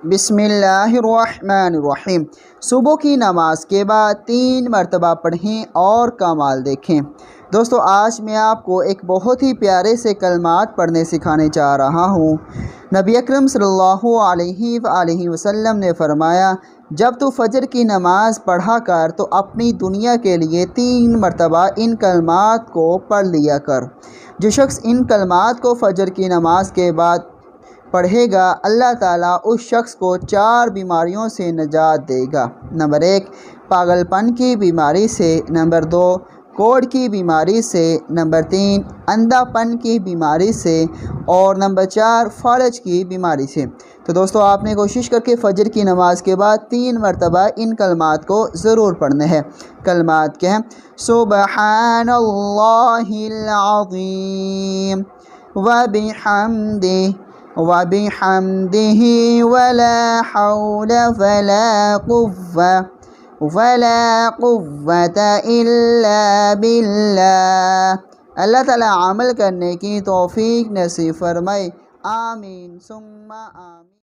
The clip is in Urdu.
بسم اللہ الرحمن الرحیم۔ صبح کی نماز کے بعد 3 مرتبہ پڑھیں اور کمال دیکھیں۔ دوستو، آج میں آپ کو ایک بہت ہی پیارے سے کلمات پڑھنے سکھانے جا رہا ہوں۔ نبی اکرم صلی اللہ علیہ وآلہ وسلم نے فرمایا، جب تو فجر کی نماز پڑھا کر تو اپنی دنیا کے لیے 3 مرتبہ ان کلمات کو پڑھ لیا کر۔ جو شخص ان کلمات کو فجر کی نماز کے بعد پڑھے گا، اللہ تعالیٰ اس شخص کو 4 بیماریوں سے نجات دے گا۔ نمبر 1، پاگل پن کی بیماری سے۔ نمبر 2، کوڑ کی بیماری سے۔ نمبر 3، اندھا پن کی بیماری سے۔ اور نمبر 4، فالج کی بیماری سے۔ تو دوستو، آپ نے کوشش کر کے فجر کی نماز کے بعد 3 مرتبہ ان کلمات کو ضرور پڑھنا ہے۔ کلمات کیا ہیں؟ سبحان اللہ العظیم وبحمدہ ولا حول ولا قوة الا باللہ۔ اللہ تعالیٰ عمل کرنے کی توفیق نصیب فرمائے۔ آمین ثم آمین۔